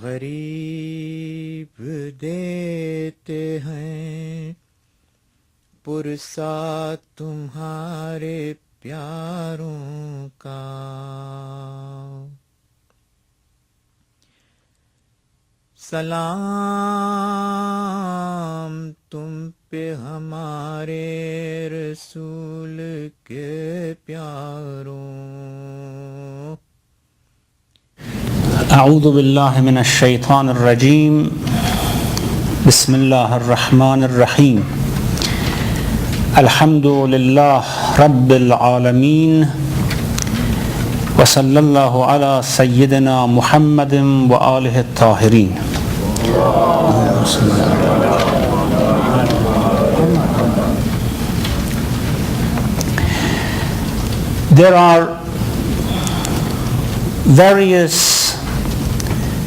गरीब देते हैं पुरसा तुम्हारे प्यारों का। सलाम तुम पे हमारे रसूल के प्यारों। أعوذ بالله من الشيطان الرجيم بسم الله الرحمن الرحيم الحمد لله رب العالمين وصلى الله على سيدنا محمد وآله الطاهرين. There are various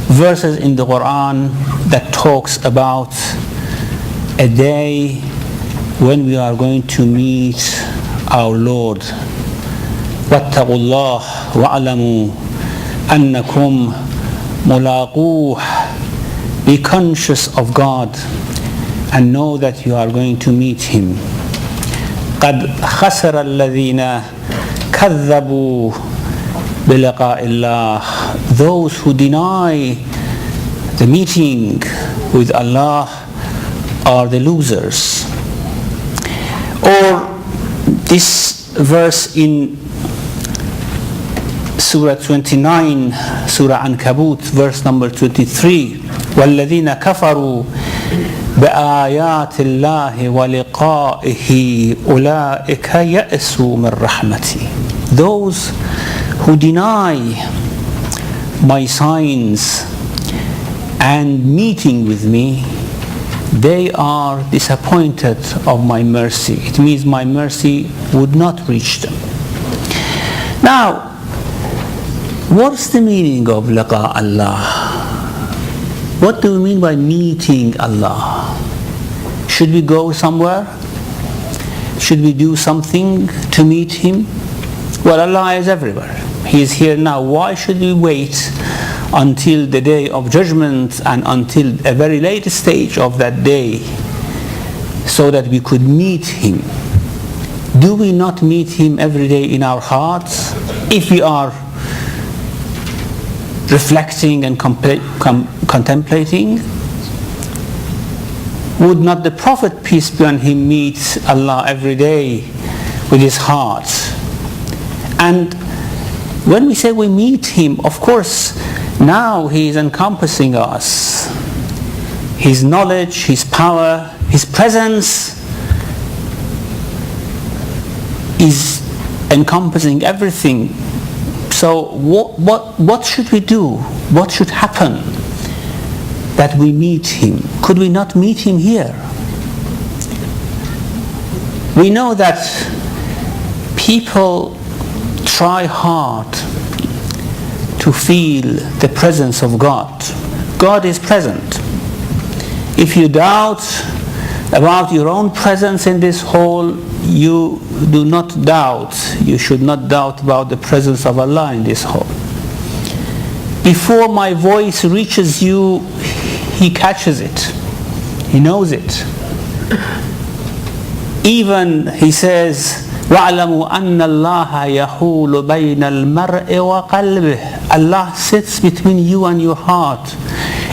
verses in the Quran that talks about a day when we are going to meet our Lord. وَاتَّقُوا اللَّهَ وَاعْلَمُوا أَنَّكُمْ مُلَاقُوهُ. Be conscious of God and know that you are going to meet Him. قَدْ خَسَرَ الَّذِينَ كَذَّبُوا بِلِقَاءِ اللَّهِ. Those who deny the meeting with Allah are the losers. Or this verse in Surah 29, Surah Ankabut, verse number 23, وَالَّذِينَ كَفَرُوا بِآيَاتِ اللَّهِ وَلِقَائِهِ أُولَٰئِكَ يَأْسُوا مِنْ رَحْمَتِهِ. Those who deny my signs and meeting with me, they are disappointed of my mercy. It means my mercy would not reach them. Now, what's the meaning of liqa Allah? What do we mean by meeting Allah? Should we go somewhere? Should we do something to meet Him? Well, Allah is everywhere. He is here now. Why should we wait until the day of judgment and until a very late stage of that day so that we could meet Him? Do we not meet Him every day in our hearts? If we are reflecting and contemplating, would not the Prophet, peace be on him, meet Allah every day with his heart? And when we say we meet Him, of course, now He is encompassing us. His knowledge, His power, His presence is encompassing everything. So what should we do? What should happen that we meet Him? Could we not meet Him here? We know that people try hard to feel the presence of God. God is present. If you doubt about your own presence in this hall, you do not doubt. You should not doubt about the presence of Allah in this hall. Before my voice reaches you, He catches it. He knows it. Even He says, وَاعْلَمُوا أَنَّ اللَّهَ يَحُولُ بَيْنَ الْمَرْءِ وَقَلْبِهِ. Allah sits between you and your heart.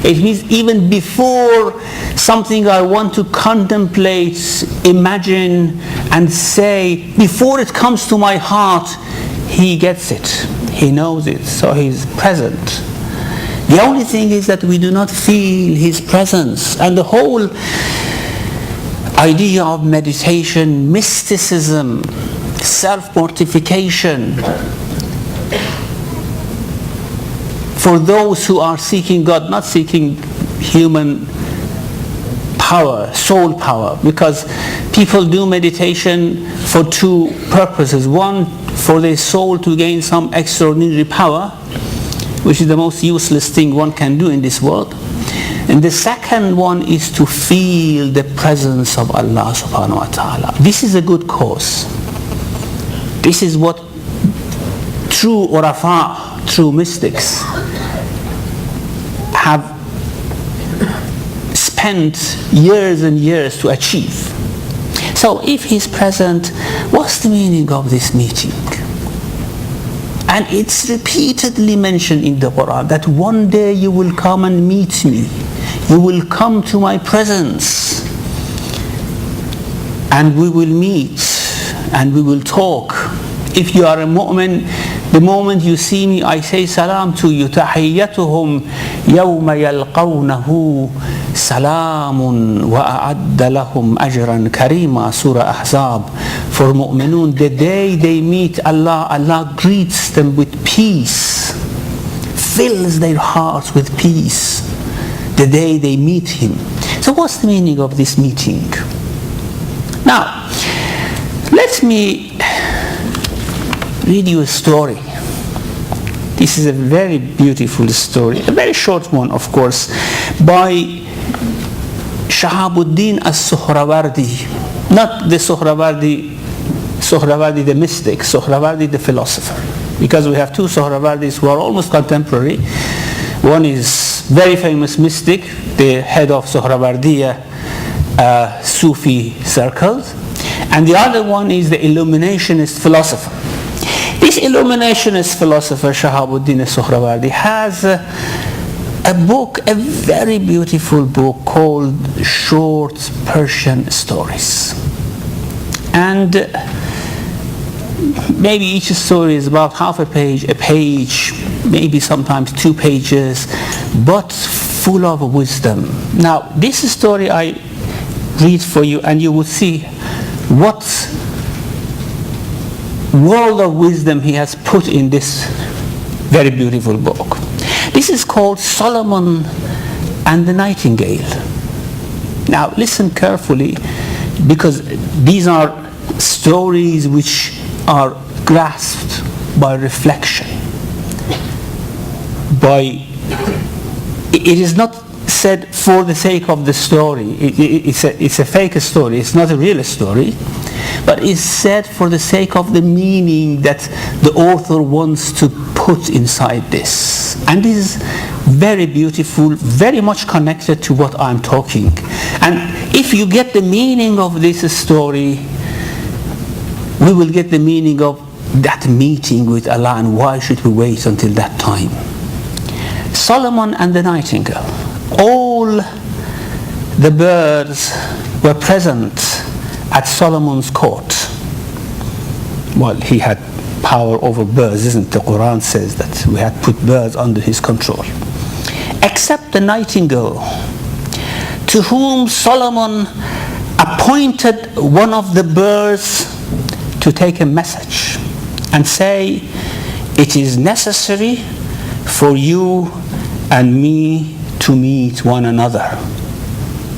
It means even before something I want to contemplate, imagine and say, before it comes to my heart, He gets it. He knows it. So He's present. The only thing is that we do not feel His presence. And the whole idea of meditation, mysticism, self-mortification, for those who are seeking God, not seeking human power, soul power, because people do meditation for two purposes. One, for their soul to gain some extraordinary power, which is the most useless thing one can do in this world. And the second one is to feel the presence of Allah subhanahu wa ta'ala. This is a good cause. This is what true urafa, true mystics have spent years and years to achieve. So if he's present, what's the meaning of this meeting? And it's repeatedly mentioned in the Quran that one day you will come and meet me. You will come to my presence. And we will meet and we will talk. If you are a mu'min, the moment you see me, I say salam to you. تَحِيَّتُهُمْ يَوْمَ يَلْقَوْنَهُ سَلَامٌ وَأَعَدَّ لَهُمْ أَجْرًا كَرِيمًا Surah Ahzab. For mu'minun, the day they meet Allah, Allah greets them with peace, fills their hearts with peace, the day they meet Him. So what's the meaning of this meeting? Now, let me read you a story. This is a very beautiful story, a very short one, of course, by Shahabuddin as-Suhrawardi, not the Suhrawardi the mystic, Suhrawardi the philosopher, because we have two Suhrawardis who are almost contemporary. One is very famous mystic, the head of Suhrawardiya Sufi circles, and the other one is the Illuminationist philosopher. This Illuminationist philosopher, Shahabuddin al-Suhrawardi, has a book, a very beautiful book called Short Persian Stories. And maybe each story is about half a page, maybe sometimes 2 pages, but full of wisdom. Now, this story I read for you, and you will see what world of wisdom he has put in this very beautiful book. This is called Solomon and the Nightingale. Now listen carefully, because these are stories which are grasped by reflection. It is not said for the sake of the story. It's a fake story. It's not a real story, but it's said for the sake of the meaning that the author wants to put inside this. And this is very beautiful, very much connected to what I'm talking. And if you get the meaning of this story, we will get the meaning of that meeting with Allah, and why should we wait until that time. Solomon and the Nightingale. All the birds were present at Solomon's court. Well, he had power over birds, isn't it? The Quran says that we had put birds under his control. Except the nightingale, to whom Solomon appointed one of the birds to take a message and say, it is necessary for you and me to meet one another.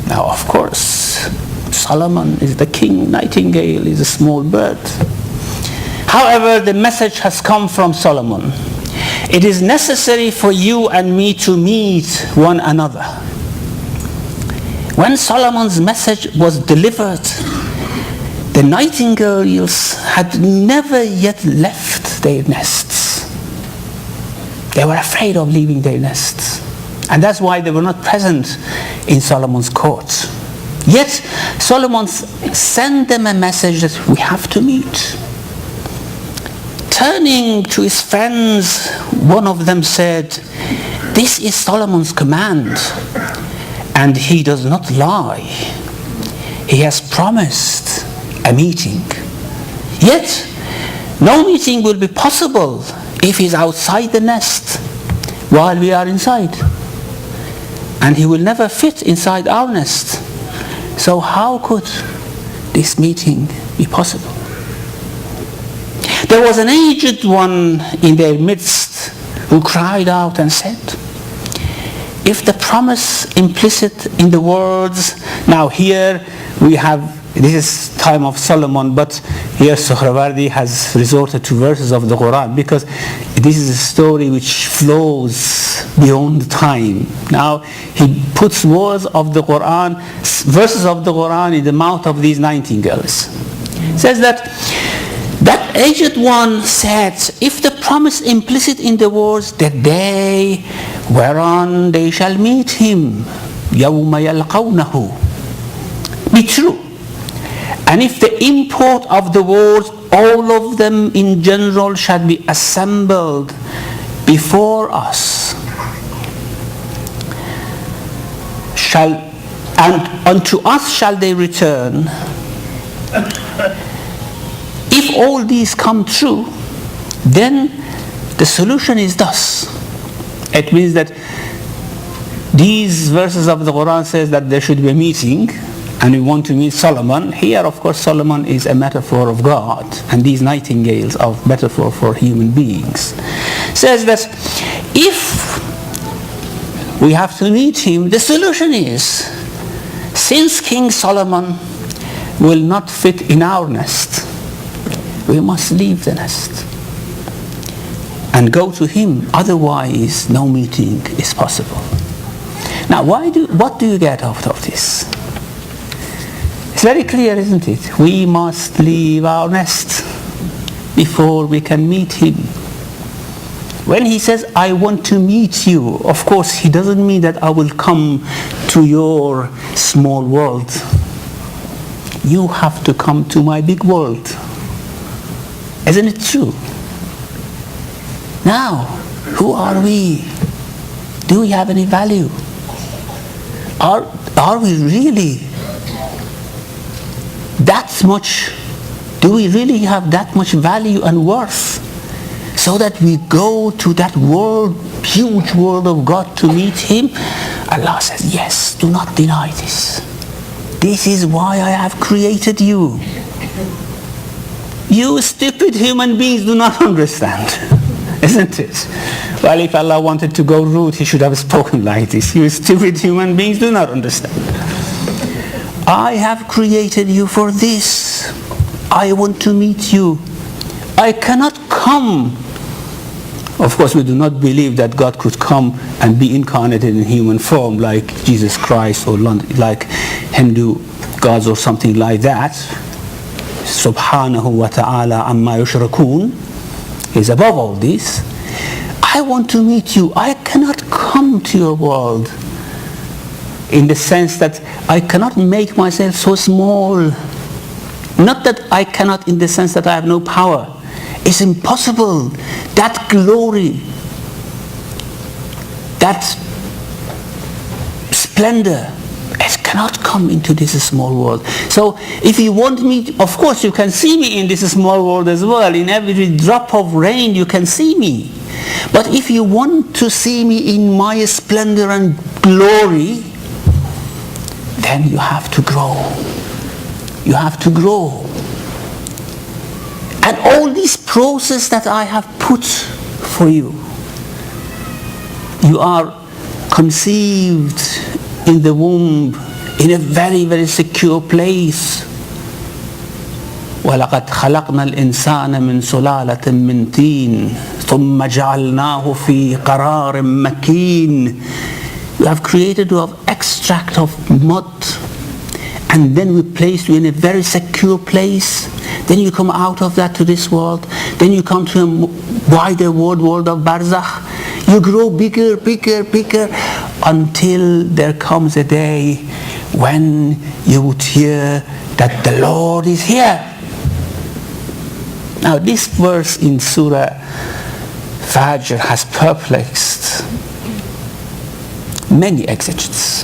Now, of course, Solomon is the king, nightingale is a small bird. However, the message has come from Solomon. It is necessary for you and me to meet one another. When Solomon's message was delivered, the nightingales had never yet left their nests. They were afraid of leaving their nests. And that's why they were not present in Solomon's court. Yet Solomon sent them a message that we have to meet. Turning to his friends, one of them said, this is Solomon's command, and he does not lie. He has promised a meeting. Yet no meeting will be possible if he's outside the nest while we are inside. And he will never fit inside our nest. So how could this meeting be possible? There was an aged one in their midst who cried out and said, if the promise implicit in the words, now here we have, this is time of Solomon, but here Suhrawardi has resorted to verses of the Quran, because this is a story which flows beyond time. Now he puts words of the Quran, verses of the Quran in the mouth of these nightingales. It says that That aged one said, if the promise implicit in the words, the day whereon they shall meet him, يَوْمَ يَلْقَوْنَهُ, be true, and if the import of the words, all of them in general shall be assembled before us, and unto us shall they return. If all these come true, then the solution is thus. It means that these verses of the Quran says that there should be a meeting, and we want to meet Solomon. Here, of course, Solomon is a metaphor of God, and these nightingales are a metaphor for human beings. Says that if we have to meet him, the solution is, since King Solomon will not fit in our nest, we must leave the nest and go to him, otherwise no meeting is possible. Now, what do you get out of this? It's very clear, isn't it? We must leave our nest before we can meet him. When he says, I want to meet you, of course, he doesn't mean that I will come to your small world. You have to come to my big world. Isn't it true? Now, who are we? Do we have any value? Are we really that much? Do we really have that much value and worth so that we go to that world, huge world of God to meet him? Allah says, yes, do not deny this. This is why I have created you. You stupid human beings do not understand, isn't it? Well, if Allah wanted to go rude, he should have spoken like this. You stupid human beings do not understand. I have created you for this. I want to meet you. I cannot come. Of course, we do not believe that God could come and be incarnated in human form like Jesus Christ or like Hindu gods or something like that. Subhanahu wa ta'ala amma yushrikun. He's above all this. I want to meet you. I cannot come to your world in the sense that I cannot make myself so small. Not that I cannot in the sense that I have no power. It's impossible. That glory, that splendor, it cannot come into this small world. So if you want me, of course you can see me in this small world as well. In every drop of rain you can see me. But if you want to see me in my splendor and glory, then you have to grow. You have to grow. And all this process that I have put for you, you are conceived in the womb in a very, very secure place. وَلَقَدْ خَلَقْنَا الْإِنسَانَ مِنْ سُلَالَةٍ مِنْ طِينٍ ثُمَّ جَعَلْنَاهُ فِي قَرَارٍ مَكِينٍ. We have created you of extract of mud, and then we placed you in a very secure place. Then you come out of that to this world. Then you come to a wider world of Barzakh. You grow bigger, bigger, bigger, until there comes a day when you would hear that the Lord is here. Now this verse in Surah Fajr has perplexed many exegetes.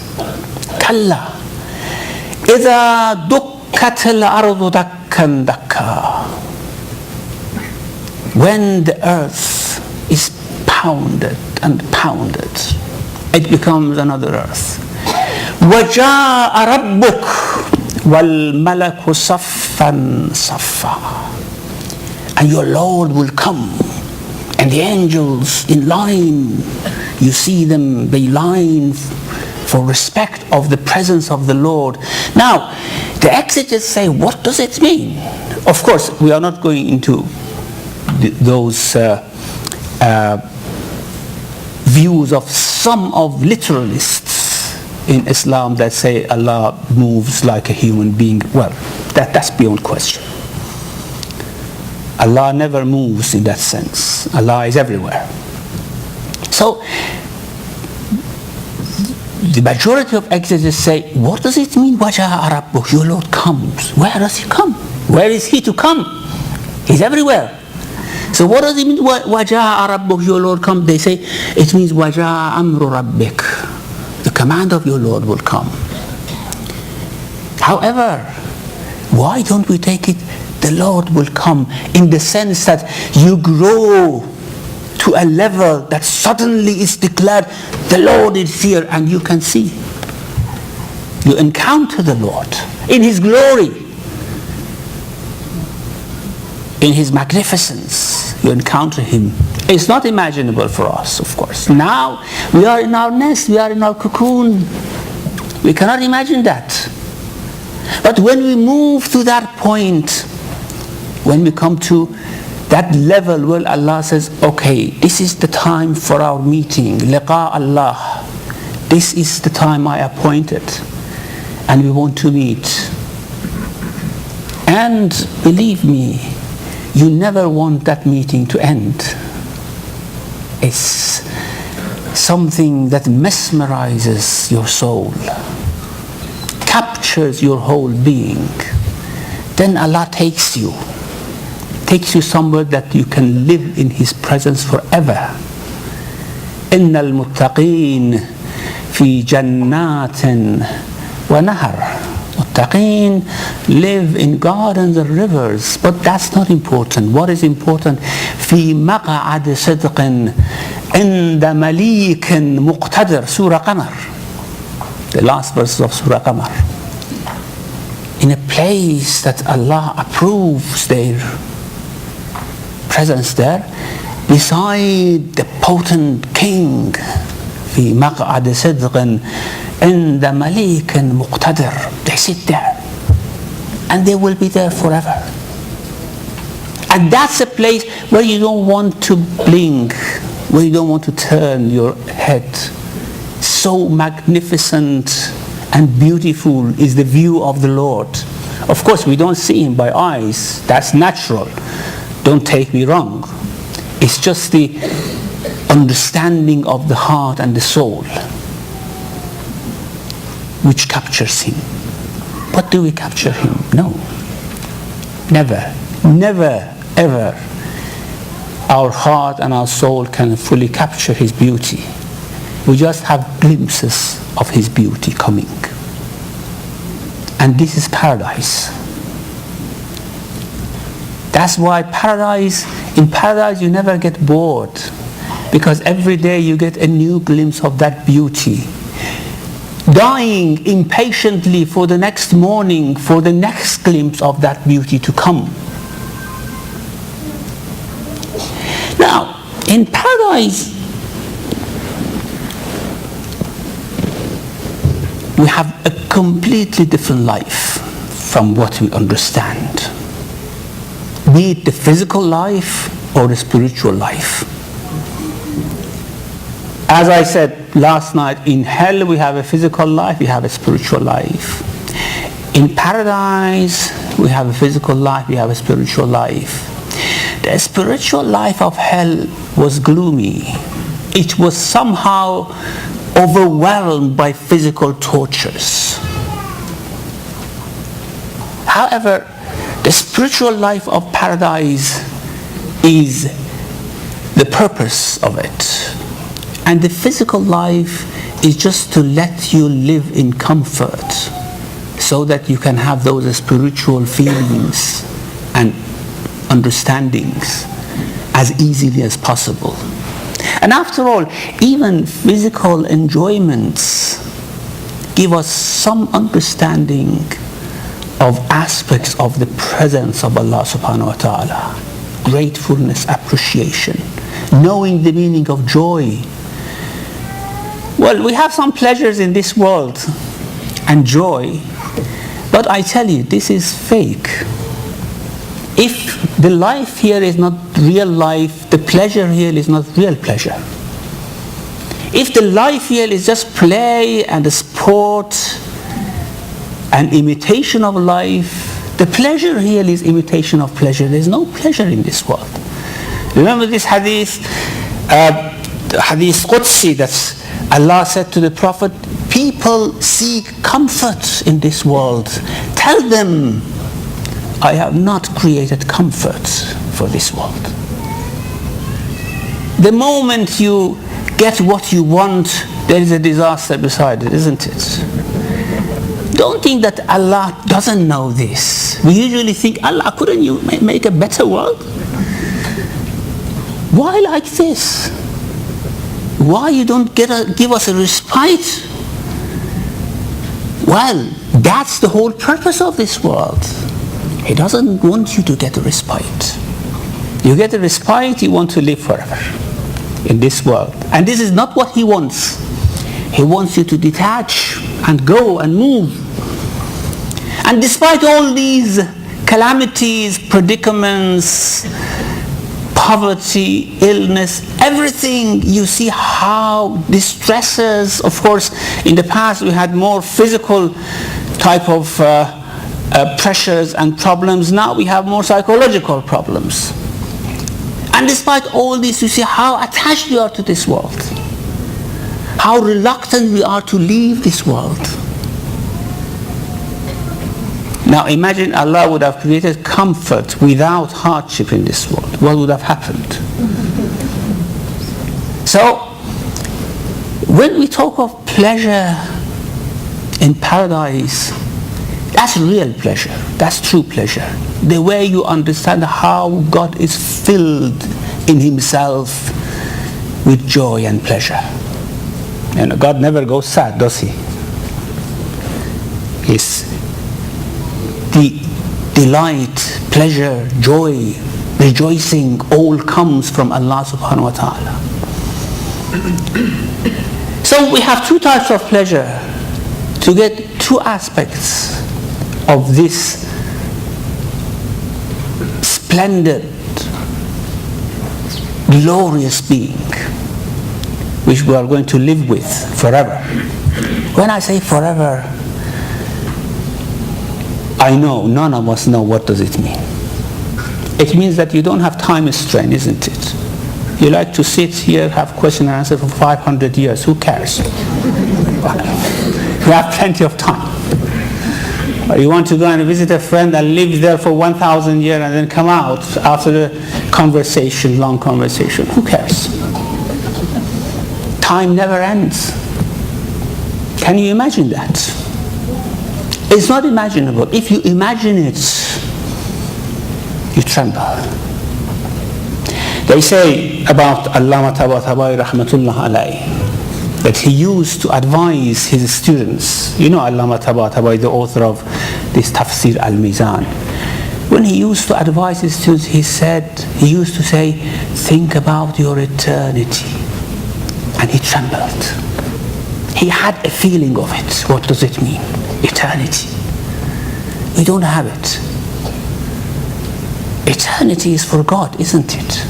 Kalla إِذَا دُكَّتِ الْأَرْضُ دَكًّا دَكًّا. When the earth is pounded and pounded, it becomes another earth. وَجَاءَ رَبُّكَ وَالْمَلَكُ صَفًّا صَفًّا. And your Lord will come, and the angels in line, you see them, they line for respect of the presence of the Lord. Now, the exegetes say, what does it mean? Of course, we are not going into those views of some of literalists in Islam that say Allah moves like a human being. Well, that's beyond question. Allah never moves in that sense. Allah is everywhere. So, the majority of exegetes say, what does it mean, وَجَاءَ رَبُّهُ? Your Lord comes. Where does he come? Where is he to come? He's everywhere. So what does it mean, وَجَاءَ رَبُّهُ? Your Lord comes. They say, it means وَجَاءَ أَمْرُ رَبِّكَ. The command of your Lord will come. However, why don't we take it, the Lord will come, in the sense that you grow to a level that suddenly is declared, the Lord is here, and you can see. You encounter the Lord in His glory, in His magnificence. You encounter Him. It's not imaginable for us, of course. Now we are in our nest, we are in our cocoon. We cannot imagine that. But when we move to that point, when we come to that level where Allah says, okay, this is the time for our meeting, liqa Allah. This is the time I appointed, and we want to meet. And believe me, you never want that meeting to end. It's something that mesmerizes your soul, captures your whole being. Then Allah takes you somewhere that you can live in His presence forever. إِنَّ الْمُتَّقِينَ فِي جَنَّاتٍ وَنَهَرٍ. Muttaqeen live in gardens and rivers, but that's not important. What is important? فِي مَقْعَدِ صِدْقٍ عِنْدَ مَلِيكٍ مُقْتَدِرٍ. Surah Qamar, the last verses of Surah Qamar. In a place that Allah approves their presence there, beside the potent king. في مقعد صدق عند مليك مقتدر. They sit there and they will be there forever. And that's a place where you don't want to blink, where you don't want to turn your head. So magnificent and beautiful is the view of the Lord. Of course, we don't see Him by eyes. That's natural. Don't take me wrong. It's just the understanding of the heart and the soul which captures Him. But do we capture Him? No. Never. Never, ever. Our heart and our soul can fully capture His beauty. We just have glimpses of His beauty coming. And this is paradise. That's why in paradise you never get bored, because every day you get a new glimpse of that beauty. Dying impatiently for the next morning, for the next glimpse of that beauty to come. Now, in paradise, we have a completely different life from what we understand. Be it the physical life or the spiritual life. As I said last night, in hell we have a physical life, we have a spiritual life. In paradise, we have a physical life, we have a spiritual life. The spiritual life of hell was gloomy. It was somehow overwhelmed by physical tortures. However, the spiritual life of paradise is the purpose of it. And the physical life is just to let you live in comfort so that you can have those spiritual feelings and understandings as easily as possible. And after all, even physical enjoyments give us some understanding of aspects of the presence of Allah subhanahu wa ta'ala. Gratefulness, appreciation, knowing the meaning of joy. Well, we have some pleasures in this world and joy, but I tell you, this is fake. If the life here is not real life, the pleasure here is not real pleasure. If the life here is just play and sport and imitation of life, The pleasure here is imitation of pleasure. There's no pleasure in this world. Remember this hadith, hadith Qudsi, that Allah said to the Prophet, people seek comfort in this world. Tell them, I have not created comfort for this world. The moment you get what you want, there is a disaster beside it, isn't it? Don't think that Allah doesn't know this. We usually think, Allah, couldn't you make a better world? Why like this? Why you don't give us a respite? Well, that's the whole purpose of this world. He doesn't want you to get a respite. You get a respite, you want to live forever in this world. And this is not what He wants. He wants you to detach and go and move. And despite all these calamities, predicaments, poverty, illness, everything, you see how distresses. Of course, in the past we had more physical type of pressures and problems. Now we have more psychological problems. And despite all this, you see how attached we are to this world. How reluctant we are to leave this world. Now imagine Allah would have created comfort without hardship in this world. What would have happened? So, when we talk of pleasure in paradise, that's real pleasure. That's true pleasure. The way you understand how God is filled in Himself with joy and pleasure. And God never goes sad, does He? He's the delight, pleasure, joy, rejoicing all comes from Allah subhanahu wa ta'ala. So we have two types of pleasure to get two aspects of this splendid, glorious being which we are going to live with forever. When I say forever, I know none of us know what does it mean. It means that you don't have time strain, isn't it? You like to sit here, have question and answer for 500 years. Who cares? You have plenty of time. Or you want to go and visit a friend and live there for 1,000 years and then come out after the conversation, long conversation. Who cares? Time never ends. Can you imagine that? It's not imaginable. If you imagine it, you tremble. They say about Allama Tabatabai rahmatullah alayhi that he used to advise his students. You know Allama Tabatabai, the author of this Tafsir al-Mizan. When he used to advise his students, he used to say, think about your eternity. And he trembled. He had a feeling of it. What does it mean? Eternity. We don't have it. Eternity is for God, isn't it?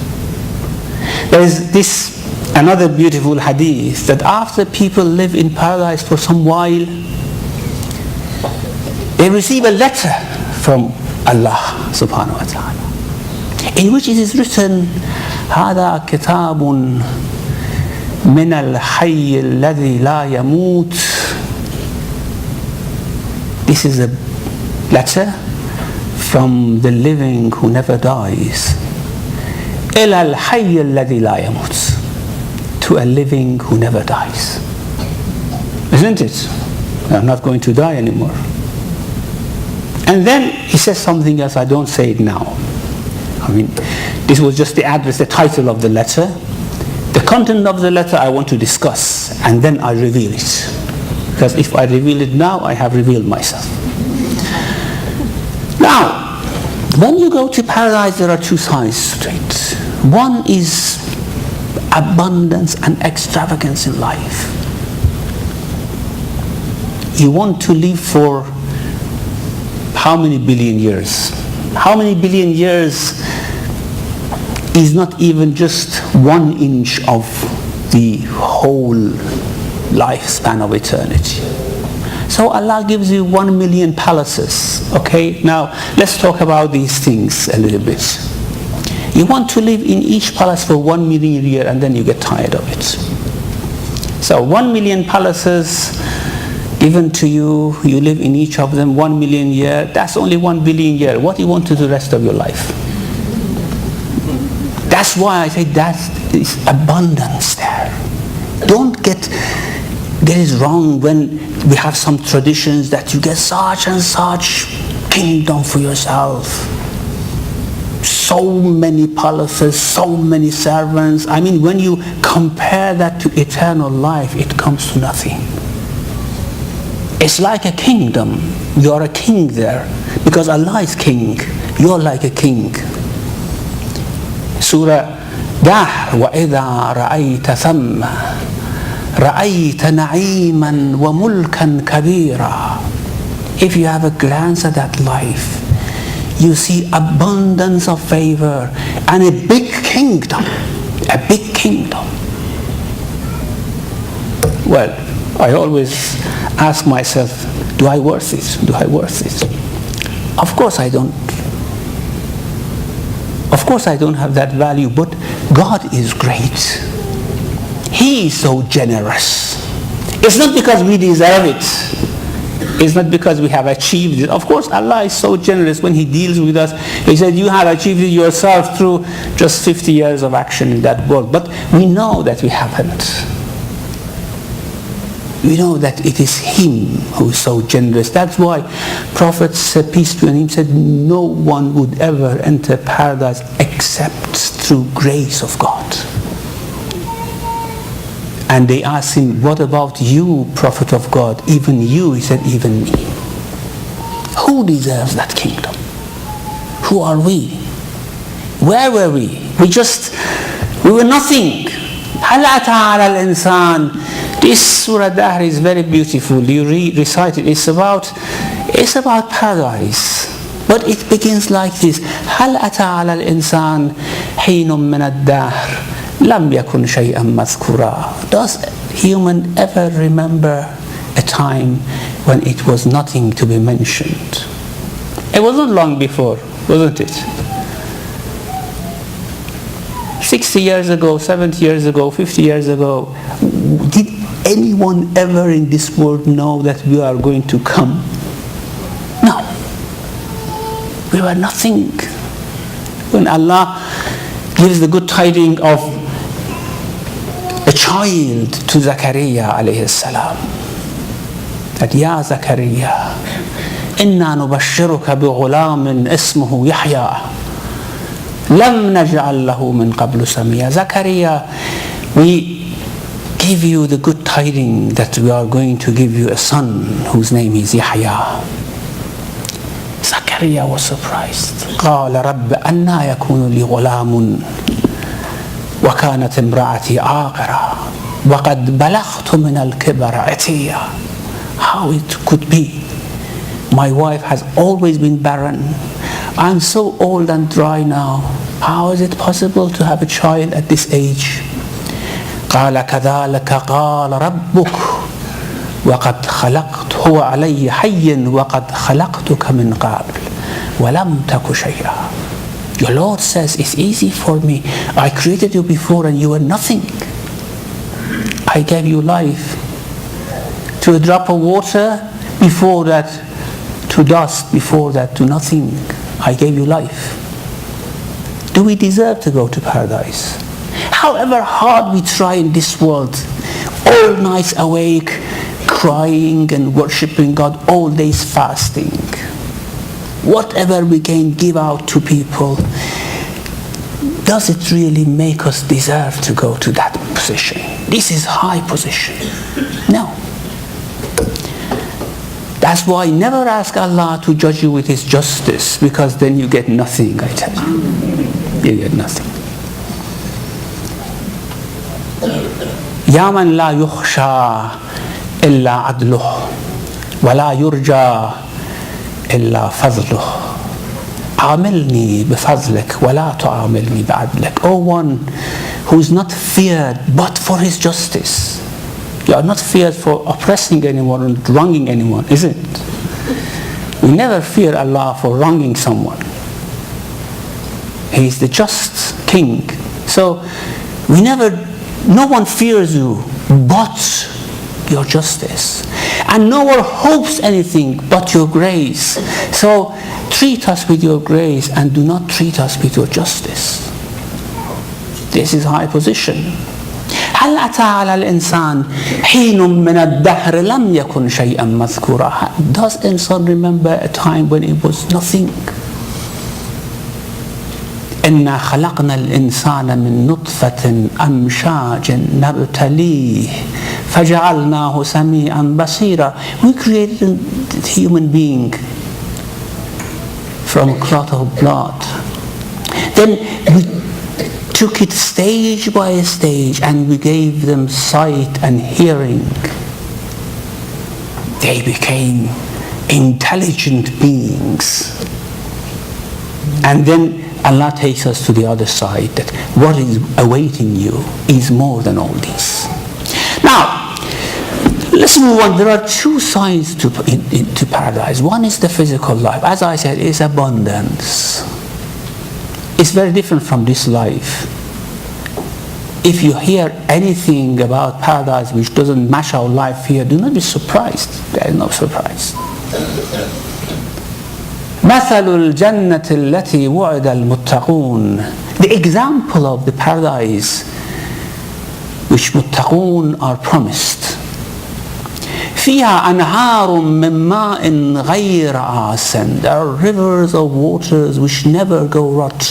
There is this another beautiful hadith that after people live in paradise for some while, they receive a letter from Allah subhanahu wa ta'ala, in which it is written, هذا كتاب من الحي الذي لا يموت. This is a letter from the living who never dies. إلى الحي الذي لا يموت. To a living who never dies. Isn't it? I'm not going to die anymore. And then he says something else. I don't say it now. I mean, this was just the address, the title of the letter. The content of the letter I want to discuss, and then I reveal it. Because if I reveal it now, I have revealed myself. Now, when you go to paradise, there are two sides to it. One is abundance and extravagance in life. You want to live for how many billion years? How many billion years is not even just 1 inch of the whole lifespan of eternity. So Allah gives you 1 million palaces. Okay, now let's talk about these things a little bit. You want to live in each palace for 1 million years and then you get tired of it. So 1 million palaces given to you, you live in each of them 1 million years, that's only 1 billion years. What do you want to do the rest of your life? That's why I say that is abundance there. Don't get it wrong when we have some traditions that you get such and such kingdom for yourself. So many palaces, so many servants. I mean, when you compare that to eternal life, it comes to nothing. It's like a kingdom. You are a king there because Allah is king. You are like a king. Surah Dahr, وَإِذَا رَأَيْتَ ثَمَّ رَأَيْتَ نَعِيمًا وَمُلْكًا كَبِيرًا. If you have a glance at that life, you see abundance of favor and a big kingdom. A big kingdom. Well, I always ask myself, do I worth it? Do I worth it? Of course I don't. Of course I don't have that value, but God is great. He is so generous. It's not because we deserve it. It's not because we have achieved it. Of course Allah is so generous when He deals with us. He said, you have achieved it yourself through just 50 years of action in that world. But we know that we haven't. We know that it is Him who is so generous. That's why Prophet, peace be on him, said no one would ever enter paradise except through grace of God. And they asked him, what about you, Prophet of God? Even you? He said, even me. Who deserves that kingdom? Who are we? Where were we? We were nothing. هَلْ أَتَى عَلَى الْإِنسَانِ. This Surah Dahr is very beautiful. You recite it. It's about paradise. But it begins like this. هَلْ أَتَى عَلَى الْإِنسَانِ حِينٌ مِّنَ الدَّهْرِ لَمْ يَكُنْ شَيْئًا مَذْكُورًا. Does human ever remember a time when it was nothing to be mentioned? It wasn't long before, wasn't it? 60 years ago, 70 years ago, 50 years ago, did anyone ever in this world know that we are going to come? No. We were nothing. When Allah gives the good tidings of a child to Zakaria alayhi salam, that Ya Zakaria, inna nubashiruka bi ghulamin ismuhu Yahya lam naj'al lahu min qablu samia. Zakaria, we give you the good tidings that we are going to give you a son whose name is Yahya. Zakaria was surprised. قال رب أنى يكون لي غلام وكانت امرأتي عاقرة وقد بلغت من الكبر عتيا. How it could be? My wife has always been barren. I'm so old and dry now. How is it possible to have a child at this age? قال كذلك قال ربك وقد خلقت هو علي حي وقد خلقتك من قبل ولم تك شيئا. Your Lord says, it's easy for me. I created you before and you were nothing. I gave you life. To a drop of water, before that to dust, before that to nothing. I gave you life. Do we deserve to go to paradise? However hard we try in this world, all nights awake, crying and worshipping God, all days fasting, whatever we can give out to people, does it really make us deserve to go to that position? This is high position. No. That's why never ask Allah to judge you with His justice, because then you get nothing, I tell you. You get nothing. يا من لا يخشى إلا عدله ولا يرجى إلا فضله عاملني بفضلك ولا تعاملني بعدلك. O one who is not feared but for His justice. You are not feared for oppressing anyone or wronging anyone, is it? We never fear Allah for wronging someone. He is the just king. So no one fears you but your justice. And no one hopes anything but your grace. So treat us with your grace and do not treat us with your justice. This is high position. هل أتى على الإنسان حين من الدهر لم يكن شيئا مذكورا. Does insan remember a time when it was nothing? إنا خلقنا الإنسان من نطفة أمشاج نبتليه فجعلناه سميعا بصيرا. We created a human being from a clot of blood. Then we took it stage by stage and we gave them sight and hearing. They became intelligent beings. And then Allah takes us to the other side, that what is awaiting you is more than all this. Now, let's move on. There are two sides to paradise. One is the physical life. As I said, it's abundance. It's very different from this life. If you hear anything about paradise which doesn't match our life here, do not be surprised. There is no surprise. مثل الجنة التي وعد المتقون. The example of the paradise which muttaqun are promised. فيها أنهار من ماء غير آسن. There are rivers of waters which never go rot.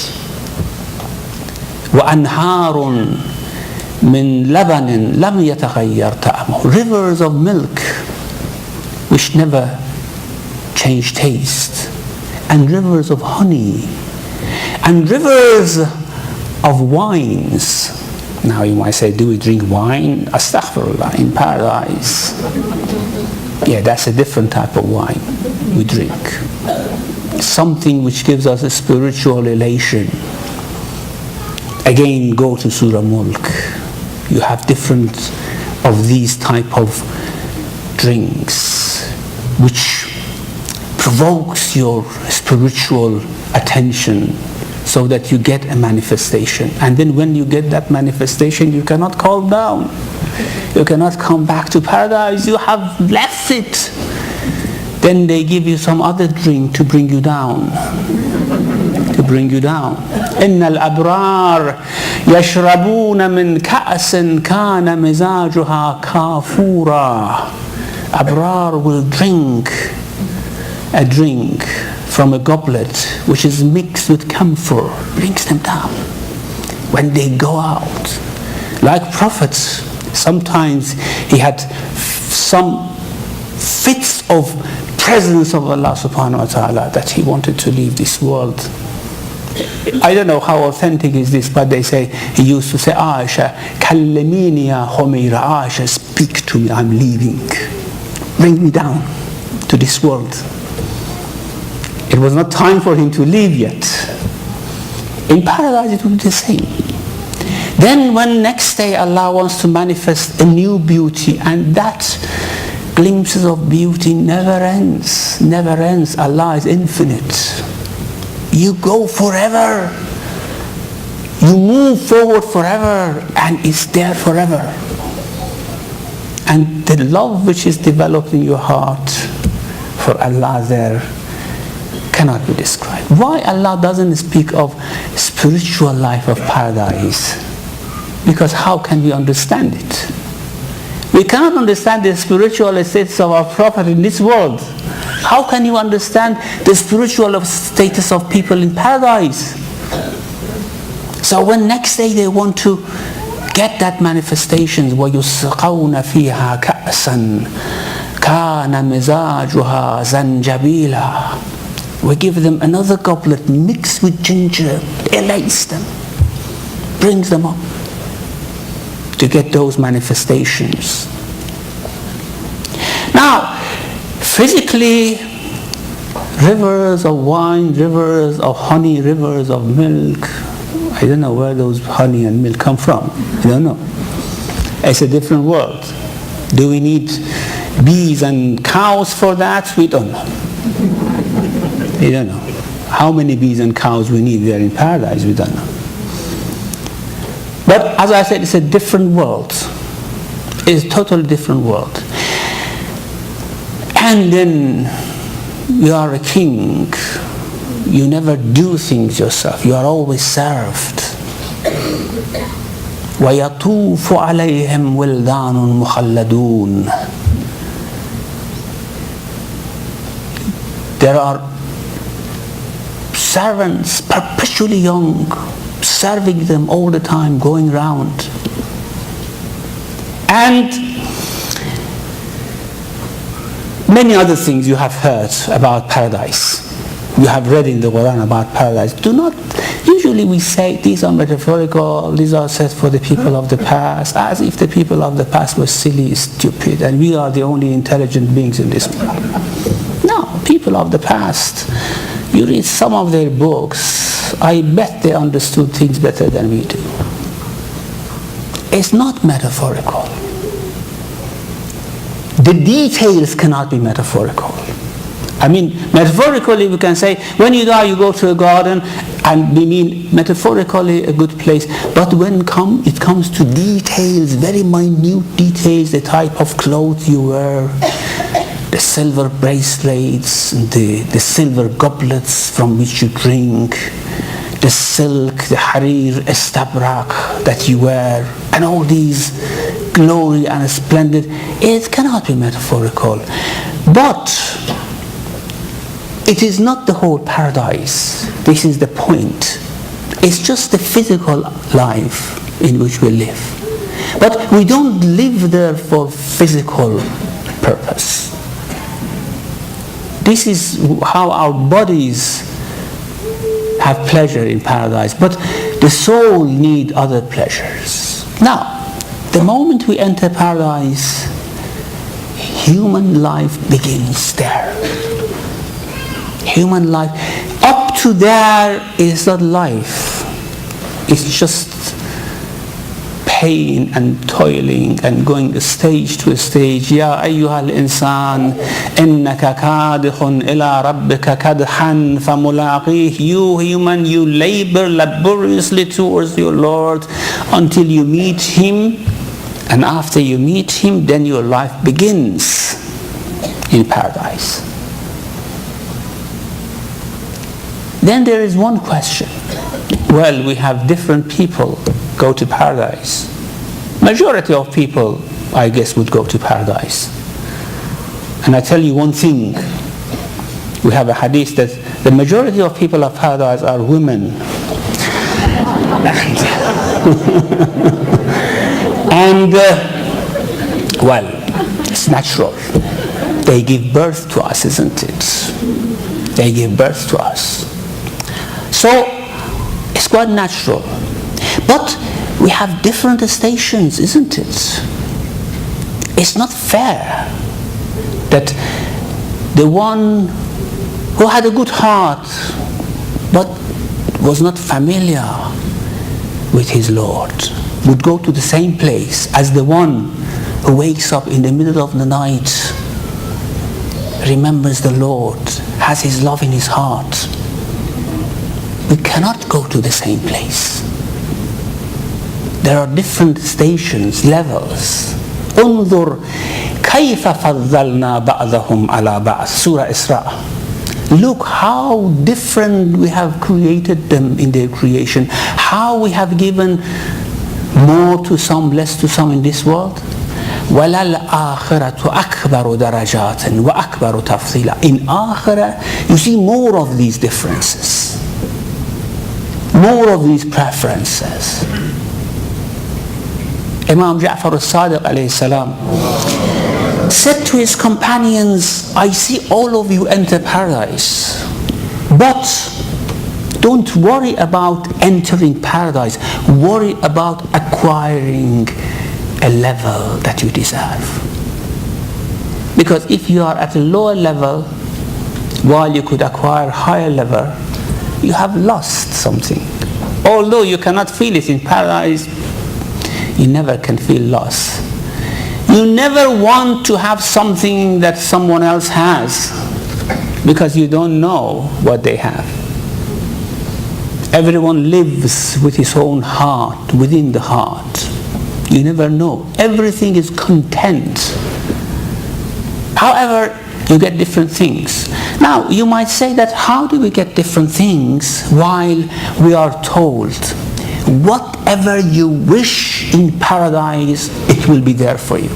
وأنهار من لبن لم يتغير طعمه. Rivers of milk which never change taste. And rivers of honey. And rivers of wines. Now you might say, do we drink wine? Astaghfirullah, in paradise. Yeah, that's a different type of wine we drink. Something which gives us a spiritual elation. Again, go to Surah Mulk. You have different of these type of drinks which provokes your spiritual attention so that you get a manifestation. And then when you get that manifestation, you cannot calm down. You cannot come back to paradise. You have left it. Then they give you some other drink to bring you down. To bring you down. إن الأبرار يشربون من كأس كان مزاجها كافورا. Abrar will drink a drink from a goblet which is mixed with camphor, brings them down. When they go out, like prophets, sometimes he had some fits of presence of Allah subhanahu wa ta'ala that he wanted to leave this world. I don't know how authentic is this, but they say he used to say, Aisha, kallimini ya Humaira, Aisha, speak to me, I'm leaving. Bring me down to this world. It was not time for him to leave yet. In paradise it will be the same. Then when next day Allah wants to manifest a new beauty, and that glimpses of beauty never ends, never ends. Allah is infinite. You go forever. You move forward forever and it's there forever. And the love which is developed in your heart for Allah there cannot be described. Why Allah doesn't speak of spiritual life of paradise? Because how can we understand it? We cannot understand the spiritual status of our prophet in this world. How can you understand the spiritual status of people in paradise? So when next day they want to get that manifestations, وَيُسْقَوْنَ فِيهَا كَأْسًا كَانَ مِزَاجُهَا زَنْجَبِيلًا. We give them another goblet mixed with ginger, elates them, brings them up to get those manifestations. Now, physically, rivers of wine, rivers of honey, rivers of milk. I don't know where those honey and milk come from. I don't know. It's a different world. Do we need bees and cows for that? We don't know. We don't know. How many bees and cows we need there in paradise? We don't know. But as I said, it's a different world. It's a totally different world. And then you are a king. You never do things yourself. You are always served. وَيَطُوفُ عَلَيْهِمْ وِلْدَانٌ مُخَلَّدُونَ. There are servants, perpetually young, serving them all the time, going round. And many other things you have heard about paradise. You have read in the Quran about paradise. Usually we say these are metaphorical, these are set for the people of the past, as if the people of the past were silly, stupid, and we are the only intelligent beings in this world. No, people of the past, you read some of their books, I bet they understood things better than we do. It's not metaphorical. The details cannot be metaphorical. I mean, metaphorically we can say, when you die you go to a garden, and we mean metaphorically a good place. But when it comes to details, very minute details, the type of clothes you wear, the silver bracelets, the silver goblets from which you drink, the silk, the harir, istabrak that you wear, and all these glory and splendid, it cannot be metaphorical. But it is not the whole paradise. This is the point. It's just the physical life in which we live. But we don't live there for physical purpose. This is how our bodies have pleasure in paradise, but the soul needs other pleasures. Now, the moment we enter paradise, human life begins there. Human life, up to there is not life. It's just pain and toiling and going stage to stage. Ya ayyuhal insan, innaka kadihun ila rabbika kadhan famulaqih. You human, you labor laboriously towards your Lord until you meet Him. And after you meet Him, then your life begins in paradise. Then there is one question. Well, we have different people go to paradise. Majority of people, I guess, would go to paradise. And I tell you one thing. We have a hadith that the majority of people of paradise are women. And well, it's natural. They give birth to us, isn't it? They give birth to us. So, it's quite natural. But we have different stations, isn't it? It's not fair that the one who had a good heart but was not familiar with his Lord would go to the same place as the one who wakes up in the middle of the night, remembers the Lord, has His love in his heart. We cannot go to the same place. There are different stations, levels. انظر كيف فضلنا بعضهم على بعض. Surah Isra. Look how different we have created them in their creation. How we have given more to some, less to some in this world. وَلَلْآخِرَةُ أَكْبَرُ دَرَجَاتٍ وَأَكْبَرُ تَفْضِيلًا. In Akhirah, you see more of these differences. More of these preferences. Imam Ja'far al-Sadiq alayhi salam said to his companions, I see all of you enter paradise, but don't worry about entering paradise. Worry about acquiring a level that you deserve. Because if you are at a lower level, while you could acquire a higher level, you have lost something. Although you cannot feel it in paradise, you never can feel loss. You never want to have something that someone else has, because you don't know what they have. Everyone lives with his own heart, within the heart. You never know. Everything is content. However, you get different things. Now, you might say that how do we get different things while we are told, whatever you wish in paradise, it will be there for you.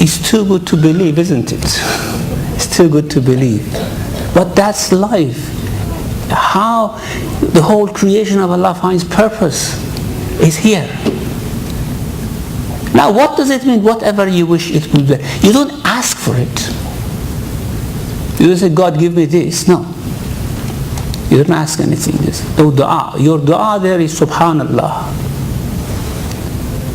It's too good to believe, isn't it? It's too good to believe. But that's life. How the whole creation of Allah finds purpose is here. Now, what does it mean, whatever you wish, it will be there? You don't ask for it. You don't say, God, give me this. No. You don't ask anything. No dua. Your dua there is Subhanallah.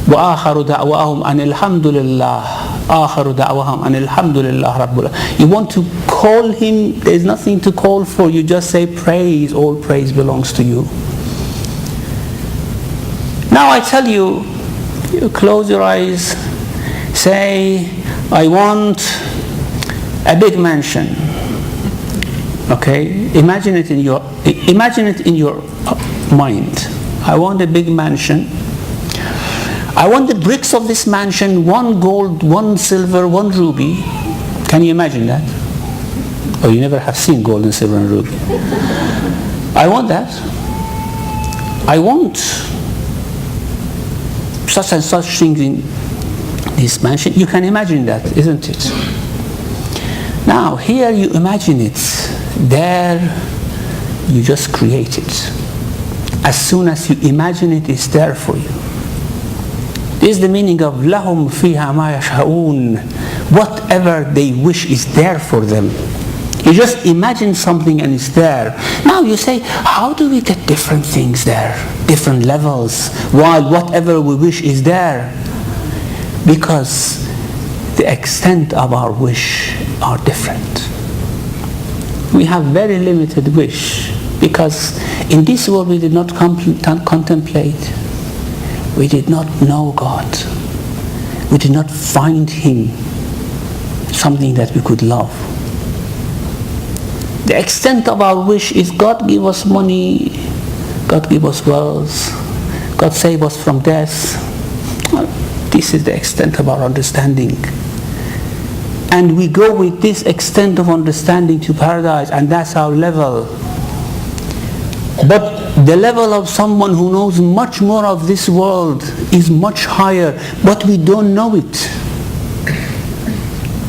وآخر دعواهم أن الحمد لله آخر دعواهم أن الحمد لله رب العالمين. You want to call him, there is nothing to call for. You just say praise, all praise belongs to you. Now I tell you, you close your eyes, say, I want a big mansion. Okay, imagine it in your mind. I want a big mansion. I want the bricks of this mansion, one gold, one silver, one ruby. Can you imagine that? Oh, you never have seen gold and silver and ruby. I want that. I want such and such things in this mansion. You can imagine that, isn't it? Now, here you imagine it. There, you just create it. As soon as you imagine it, it's there for you. This is the meaning of لَهُمْ فِيهَا مَا يَشَاءُونَ. Whatever they wish is there for them. You just imagine something and it's there. Now you say, how do we get different things there? Different levels, while whatever we wish is there? Because the extent of our wish are different. We have very limited wish, because in this world we did not contemplate. We did not know God. We did not find Him something that we could love. The extent of our wish is God give us money, God give us wealth, God save us from death. This is the extent of our understanding. And we go with this extent of understanding to paradise, and that's our level. But the level of someone who knows much more of this world is much higher, but we don't know it.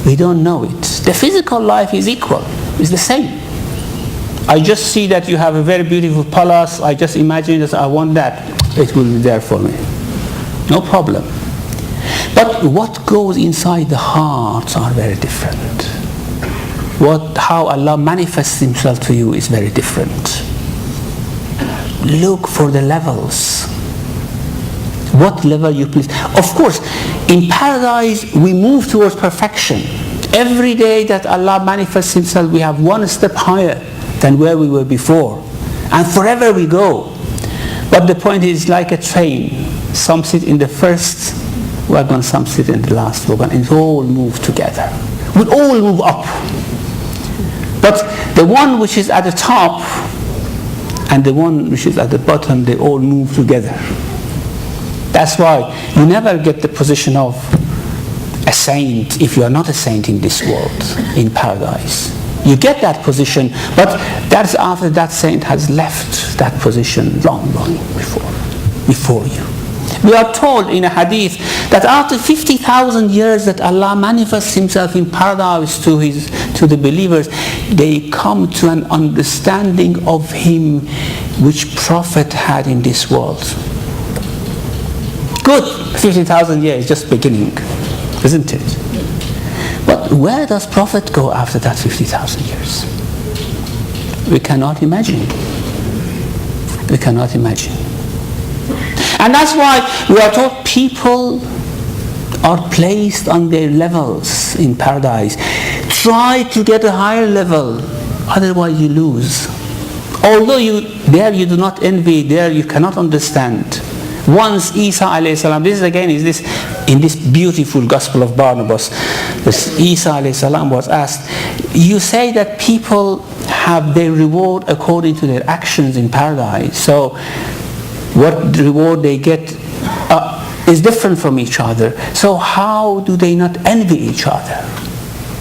We don't know it. The physical life is equal, it's the same. I just see that you have a very beautiful palace, I just imagine that I want that, it will be there for me. No problem. But what goes inside the hearts are very different. How Allah manifests Himself to you is very different. Look for the levels. What level you please. Of course, in paradise we move towards perfection. Every day that Allah manifests Himself, we have one step higher than where we were before. And forever we go. But the point is like a train. Some sit in the first wagon, some sit in the last wagon, and it all move together. We all move up. But the one which is at the top and the one which is at the bottom, they all move together. That's why you never get the position of a saint if you are not a saint in this world, in paradise. You get that position, but that's after that saint has left that position long before you. We are told in a hadith that after 50,000 years that Allah manifests Himself in paradise to the believers, they come to an understanding of Him which Prophet had in this world. Good, 50,000 years, just beginning, isn't it? But where does Prophet go after that 50,000 years? We cannot imagine. We cannot imagine. And that's why we are told people are placed on their levels in paradise. Try to get a higher level, otherwise you lose. Although you do not envy, there you cannot understand. Once Isa alayhi salam, this again is this in this beautiful Gospel of Barnabas, this Isa alayhi salam was asked, you say that people have their reward according to their actions in paradise. So what reward they get is different from each other. So how do they not envy each other?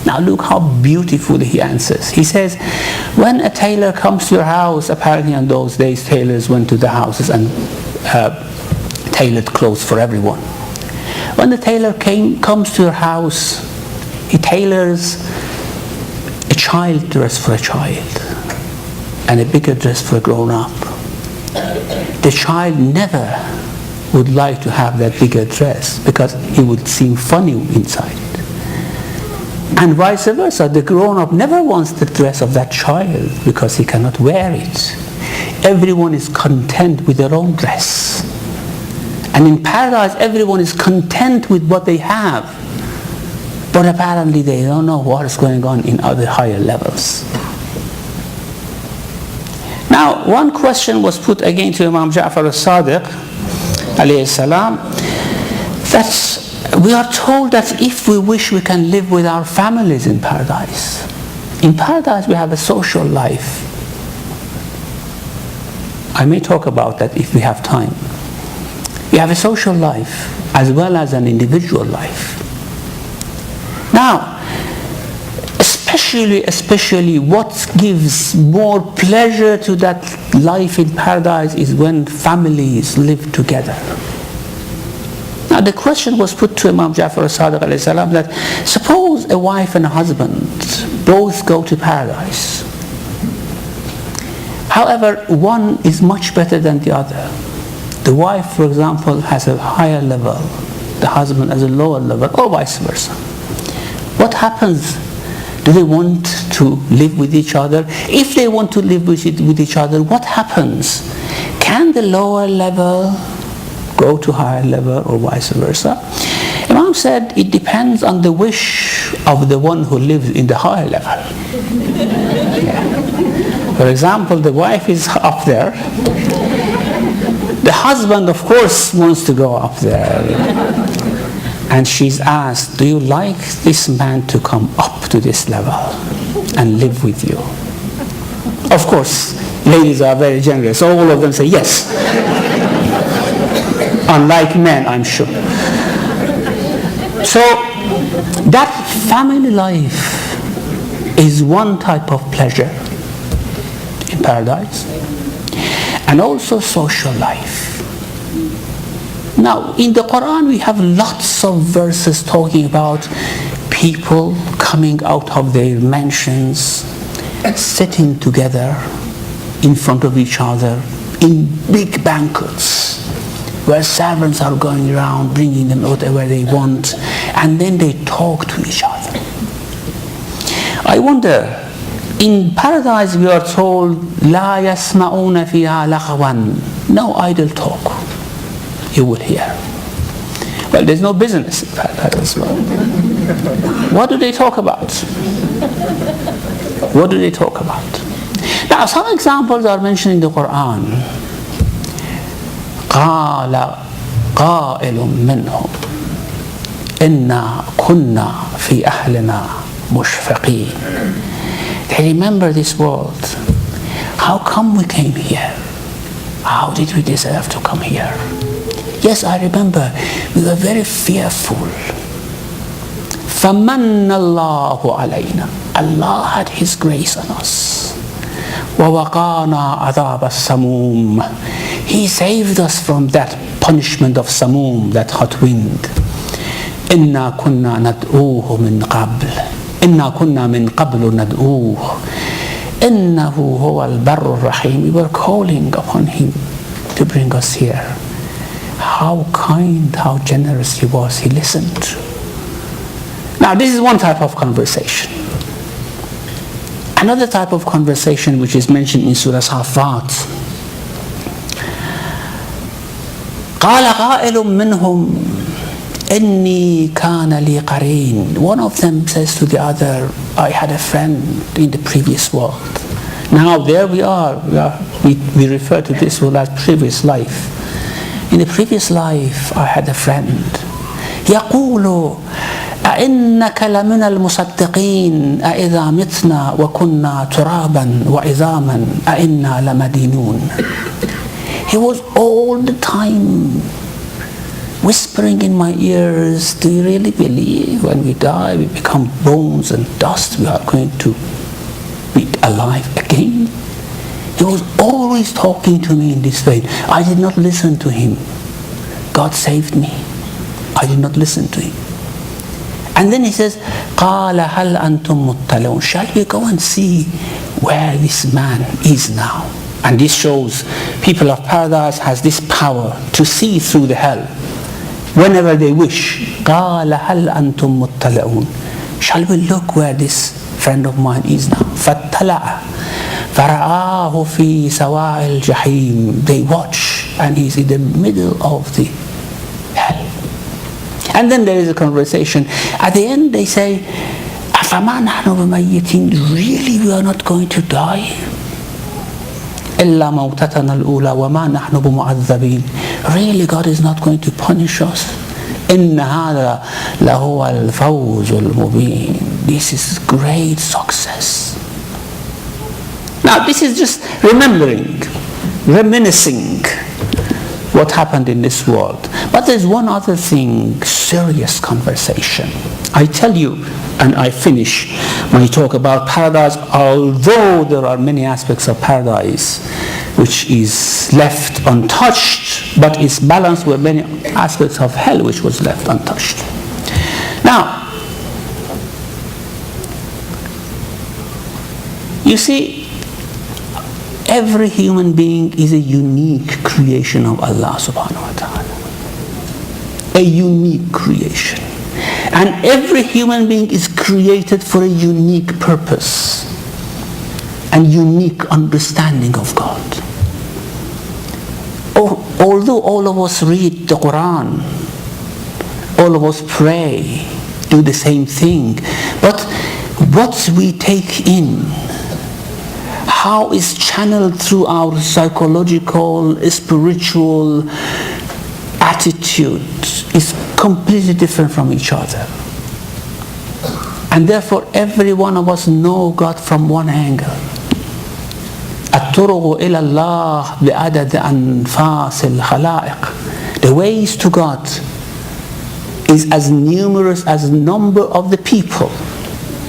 Now look how beautifully he answers. He says, when a tailor comes to your house, apparently in those days tailors went to the houses and tailored clothes for everyone. When the tailor comes to your house, he tailors a child dress for a child and a bigger dress for a grown-up. The child never would like to have that bigger dress because it would seem funny inside. And vice versa, the grown-up never wants the dress of that child because he cannot wear it. Everyone is content with their own dress. And in paradise, everyone is content with what they have. But apparently they don't know what is going on in other higher levels. Now, one question was put again to Imam Ja'far al-Sadiq, alayhi salam, that we are told that if we wish, we can live with our families in paradise. In paradise, we have a social life. I may talk about that if we have time. We have a social life as well as an individual life. Now, especially what gives more pleasure to that life in paradise is when families live together. Now the question was put to Imam Ja'far al-Sadiq alayhi salam that suppose a wife and a husband both go to paradise. However, one is much better than the other. The wife, for example, has a higher level, the husband has a lower level, or vice versa. What happens? Do they want to live with each other? If they want to live with each other, what happens? Can the lower level go to higher level or vice versa? Imam said it depends on the wish of the one who lives in the higher level. Yeah. For example, the wife is up there. The husband, of course, wants to go up there. And she's asked, do you like this man to come up to this level and live with you? Of course, ladies are very generous. All of them say yes. Unlike men, I'm sure. So, that family life is one type of pleasure in paradise. And also social life. Now, in the Quran we have lots of verses talking about people coming out of their mansions, sitting together in front of each other in big banquets, where servants are going around bringing them whatever they want, and then they talk to each other. I wonder, in paradise we are told, لا يسمعون فيها لغوا, no idle talk you will hear. Well, there's no business in paradise as well. What do they talk about? What do they talk about? Now, some examples are mentioned in the Quran. قال قائل منهم إنا كنا في أهلنا مشفقين. They remember this world. How come we came here? How did we deserve to come here? Yes, I remember. We were very fearful. فَمَنَّ اللَّهُ عَلَيْنَا. Allah had His grace on us. وَوَقَانَا عَذَابَ السَّمُومِ. He saved us from that punishment of Samum, that hot wind. إِنَّا كُنَّا نَدْعُوهُ مِنْ قَبْلِ. إِنَّا كُنَّا مِنْ قَبْلُ نَدْعُوهُ إِنَّهُ هُوَ الْبَرُّ الرَّحِيمُ. We were calling upon Him to bring us here. How kind, how generous He was. He listened. Now, this is one type of conversation. Another type of conversation which is mentioned in Surah Safat. قال قائل منهم إني كان لي قرين. One of them says to the other, I had a friend in the previous world. Now there we are. We refer to this one as previous life. In the previous life, I had a friend. يقول أئنك لمن المصدقين أإذا متنا وكنا ترابا وعظاما أئنا لمدينون. He was all the time whispering in my ears, do you really believe when we die we become bones and dust, we are going to be alive again? He was always talking to me in this way. I did not listen to him. God saved me. I did not listen to him. And then he says, قَالَ هَلْ أَنْتُمْ مُطَّلِعُونَ. Shall we go and see where this man is now? And this shows people of paradise has this power to see through the hell whenever they wish. قَالَ هَلْ أَنْتُمْ مُطَّلِعُونَ. Shall we look where this friend of mine is now? فَاتَّلَعَ فَرَآهُ فِي سَوَاءِ الْجَحِيمِ. They watch and he's in the middle of the hell. And then there is a conversation. At the end they say, أَفَمَا نَحْنُ بِمَيِّتِينَ. Really we are not going to die? إِلَّا مَوْتَتَنَا الْأُولَى وَمَا نَحْنُ بِمُعَذَّبِينَ. Really God is not going to punish us? إِنَّ هَذَا لَهُوَ الْفَوْزُ الْمُبِينَ. This is great success. Now this is just remembering, reminiscing what happened in this world. But there's one other thing, serious conversation. I tell you, and I finish my talk about paradise, although there are many aspects of paradise which is left untouched, but is balanced with many aspects of hell which was left untouched. Now, you see, every human being is a unique creation of Allah subhanahu wa ta'ala. A unique creation. And every human being is created for a unique purpose and unique understanding of God. Although all of us read the Quran, all of us pray, do the same thing, but what we take in, how is channeled through our psychological, spiritual attitude is completely different from each other. And therefore every one of us know God from one angle. الطرق إلى الله بعدد أنفاس الخلائق. The ways to God is as numerous as the number of the people.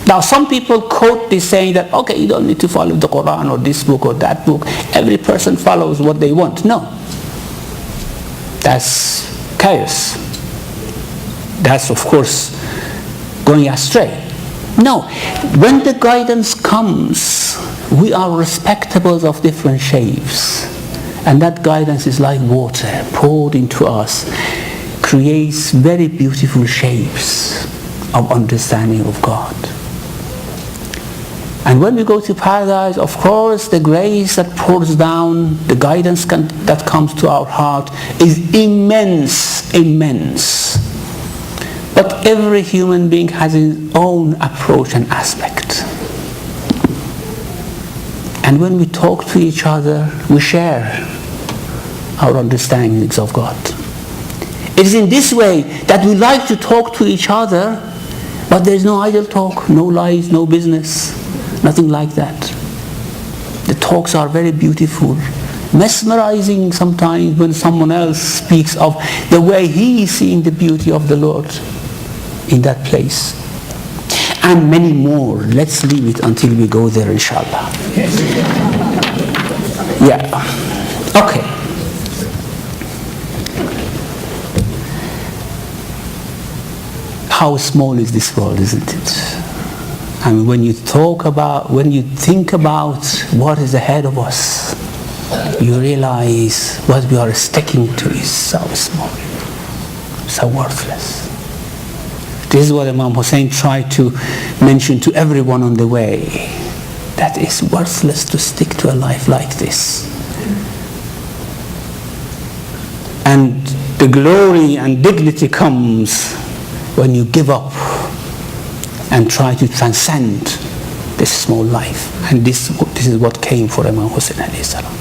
Now some people quote this saying that, okay, you don't need to follow the Quran or this book or that book. Every person follows what they want. No. That's chaos. That's of course going astray. No. When the guidance comes, we are respectables of different shapes. And that guidance is like water poured into us, creates very beautiful shapes of understanding of God. And when we go to paradise, of course, the grace that pours down, the guidance that comes to our heart is immense, immense. But every human being has his own approach and aspect. And when we talk to each other, we share our understandings of God. It is in this way that we like to talk to each other, but there is no idle talk, no lies, no business. Nothing like that. The talks are very beautiful, mesmerizing sometimes when someone else speaks of the way he is seeing the beauty of the Lord in that place. And many more. Let's leave it until we go there, inshallah. Yeah. Okay. How small is this world, isn't it? I mean, when you think about what is ahead of us, you realize what we are sticking to is so small, so worthless. This is what Imam Hussein tried to mention to everyone on the way. That is worthless to stick to a life like this. And the glory and dignity comes when you give up and try to transcend this small life. And this is what came for Imam Hussein alayhi salam.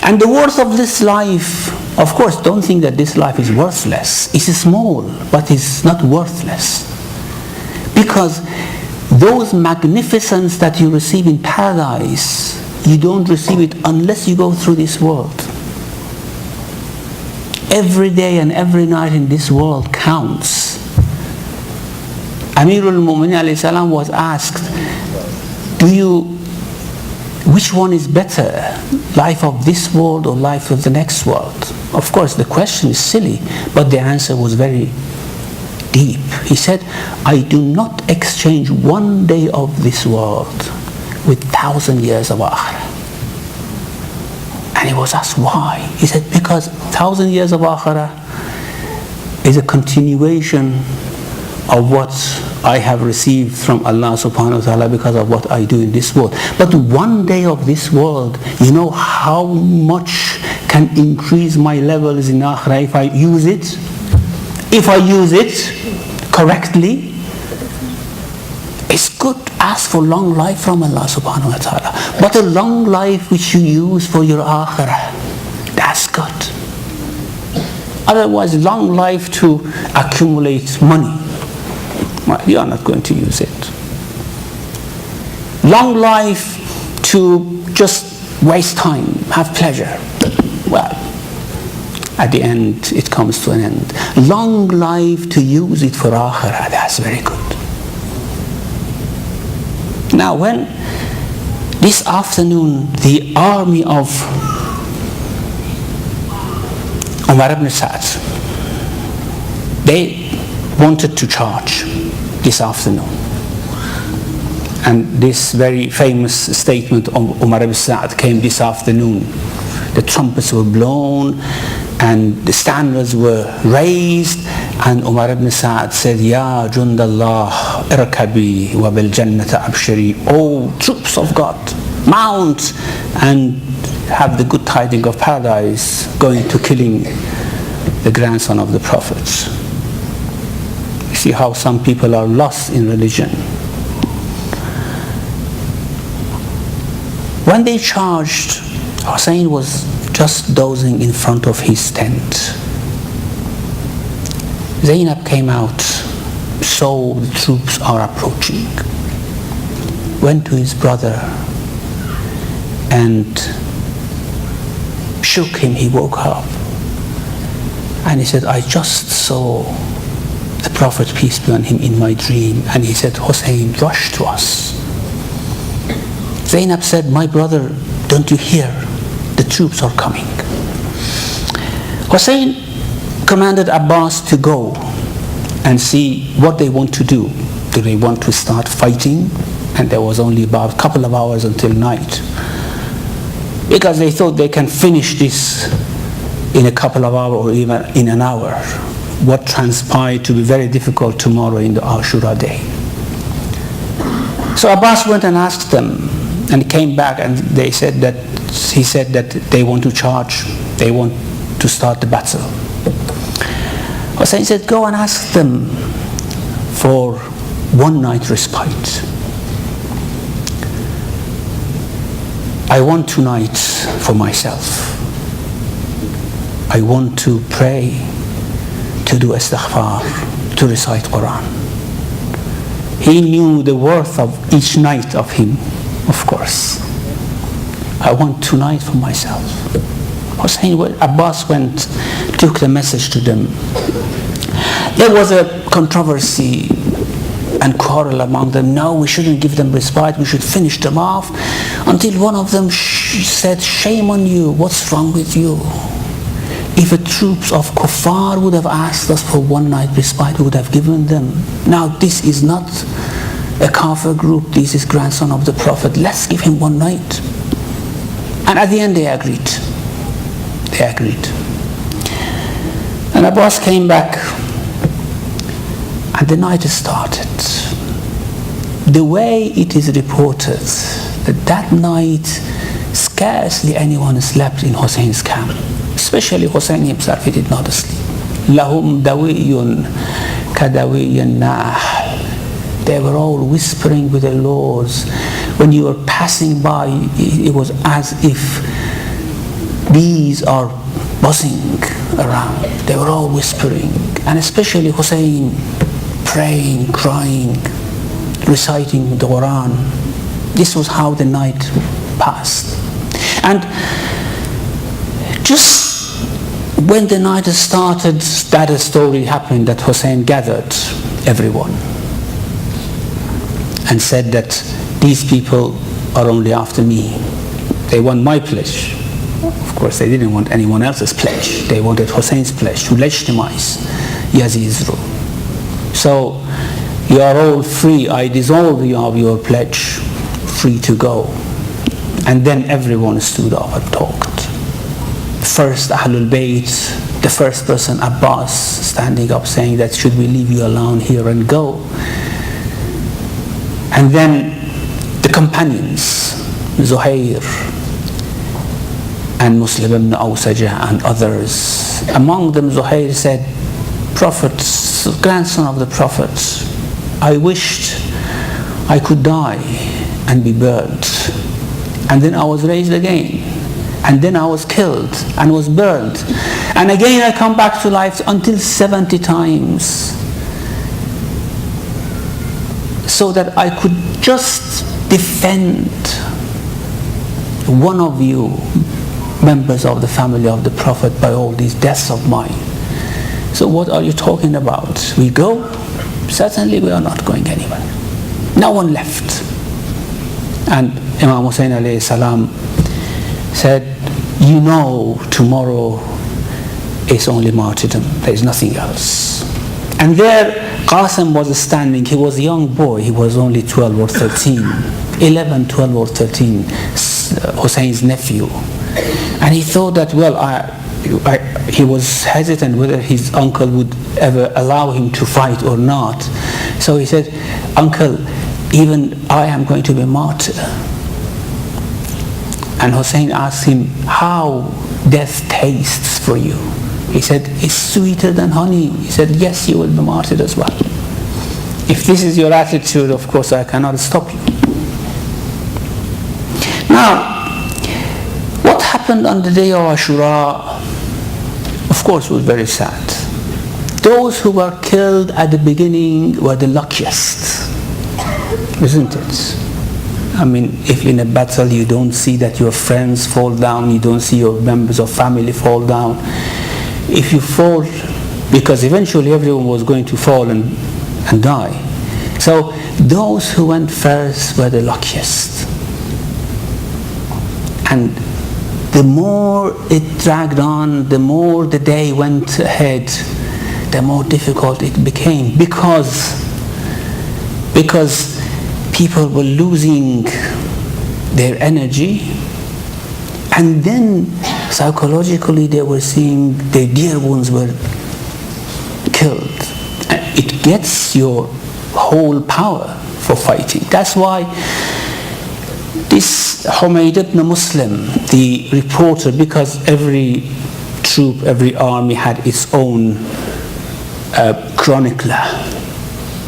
And the worth of this life, of course, don't think that this life is worthless. It's small, but it's not worthless. Because those magnificence that you receive in paradise, you don't receive it unless you go through this world. Every day and every night in this world counts. Amirul Mu'minin alayhi salam was asked, which one is better, life of this world or life of the next world? Of course, the question is silly, but the answer was very deep. He said, I do not exchange one day of this world with 1,000 years of akhirah. And he was asked why. He said, because 1,000 years of akhirah is a continuation of what I have received from Allah subhanahu wa ta'ala because of what I do in this world. But one day of this world, you know how much can increase my levels in akhirah if I use it? If I use it correctly, it's good to ask for long life from Allah subhanahu wa ta'ala. But a long life which you use for your akhirah, that's good. Otherwise, long life to accumulate money, you are not going to use it. Long life to just waste time, have pleasure. Well, at the end, it comes to an end. Long life to use it for akhirah, that's very good. Now, when this afternoon the army of Umar ibn Sa'd, they wanted to charge this afternoon. And this very famous statement of Umar ibn Sa'd came this afternoon. The trumpets were blown and the standards were raised, and Umar ibn Sa'd said, Ya Jundallah, irkabi wa bil jannata abshiri. Oh, troops of God, mount and have the good tidings of paradise, going to killing the grandson of the prophets. You see how some people are lost in religion. When they charged, Hussein was just dozing in front of his tent. Zainab came out, saw the troops are approaching, went to his brother and shook him. He woke up and he said, I just saw the Prophet, peace be on him, in my dream. And he said, Hussein, rush to us. Zainab said, my brother, don't you hear? The troops are coming. Hussein commanded Abbas to go and see what they want to do. Do they want to start fighting? And there was only about a couple of hours until night, because they thought they can finish this in a couple of hours or even in an hour. What transpired to be very difficult tomorrow in the Ashura day. So Abbas went and asked them, and came back, and he said that they want to charge, they want to start the battle. Hussein said, go and ask them for one night respite. I want tonight for myself. I want to pray, to do istighfar, to recite Quran. He knew the worth of each night of him, of course. I want tonight for myself. Abbas went, took the message to them. There was a controversy and quarrel among them. No, we shouldn't give them respite, we should finish them off. Until one of them said, shame on you, what's wrong with you? If the troops of Kuffar would have asked us for one night respite, we would have given them. Now this is not a Kafir group, this is grandson of the Prophet, let's give him one night. And at the end they agreed. They agreed. And Abbas came back, and the night started. The way it is reported that night scarcely anyone slept in Hussein's camp, especially Hussein himself. He did not sleep. لهم دوي كدوي النحل They were all whispering with their lords. When you were passing by, it was as if bees are buzzing around. They were all whispering. And especially Hussein, praying, crying, reciting the Quran. This was how the night passed. And just when the night started, that story happened that Hussein gathered everyone and said that these people are only after me. They want my pledge. Of course, they didn't want anyone else's pledge. They wanted Hussein's pledge to legitimize Yazid's rule. So, you are all free. I dissolve you of your pledge, free to go. And then everyone stood up and talked. First Ahlul Bayt, the first person, Abbas, standing up saying that should we leave you alone here and go? And then the companions, Zuhair and Muslim ibn Awsajah and others. Among them Zuhair said, Prophet, grandson of the Prophet, I wished I could die and be burned. And then I was raised again. And then I was killed and was burned. And again I come back to life until 70 times. So that I could just defend one of you, members of the family of the Prophet, by all these deaths of mine. So what are you talking about? We go? Certainly we are not going anywhere. No one left. And Imam Hussein alayhi salam said, you know tomorrow is only martyrdom. There is nothing else. And there Qasim was standing. He was a young boy. He was only 12 or 13. 11, 12 or 13. Hussein's nephew. And he thought that, well, he was hesitant whether his uncle would ever allow him to fight or not. So he said, Uncle, even I am going to be martyr. And Hussein asked him, how death tastes for you? He said, it's sweeter than honey. He said, yes, you will be martyred as well. If this is your attitude, of course, I cannot stop you. Now, what happened on the day of Ashura, of course, was very sad. Those who were killed at the beginning were the luckiest, isn't it? I mean, if in a battle you don't see that your friends fall down, you don't see your members of family fall down, if you fall, because eventually everyone was going to fall and die. So those who went first were the luckiest. And the more it dragged on, the more the day went ahead, the more difficult it became, because people were losing their energy, and then psychologically they were seeing their dear ones were killed. And it gets your whole power for fighting. That's why this Humayd ibn Muslim, the reporter, because every troop, every army had its own chronicler.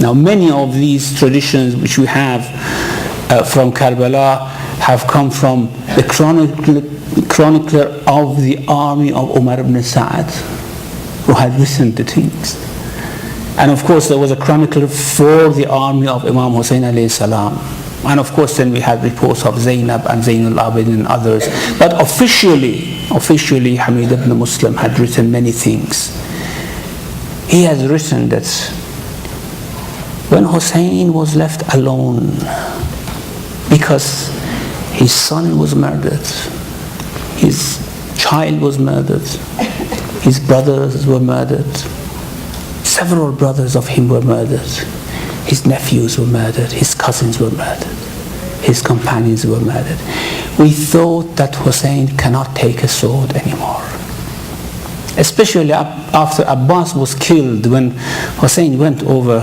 Now many of these traditions which we have from Karbala have come from the chronicler of the army of Umar ibn Sa'd, who had written the things. And of course there was a chronicler for the army of Imam Hussein alayhi salam. And of course then we had reports of Zainab and Zainul Abidin and others. But officially Humayd ibn Muslim had written many things. He has written that when Hussein was left alone because his son was murdered, his child was murdered, his brothers were murdered, several brothers of him were murdered, his nephews were murdered, his cousins were murdered, his companions were murdered. We thought that Hussein cannot take a sword anymore. Especially after Abbas was killed, when Hussein went over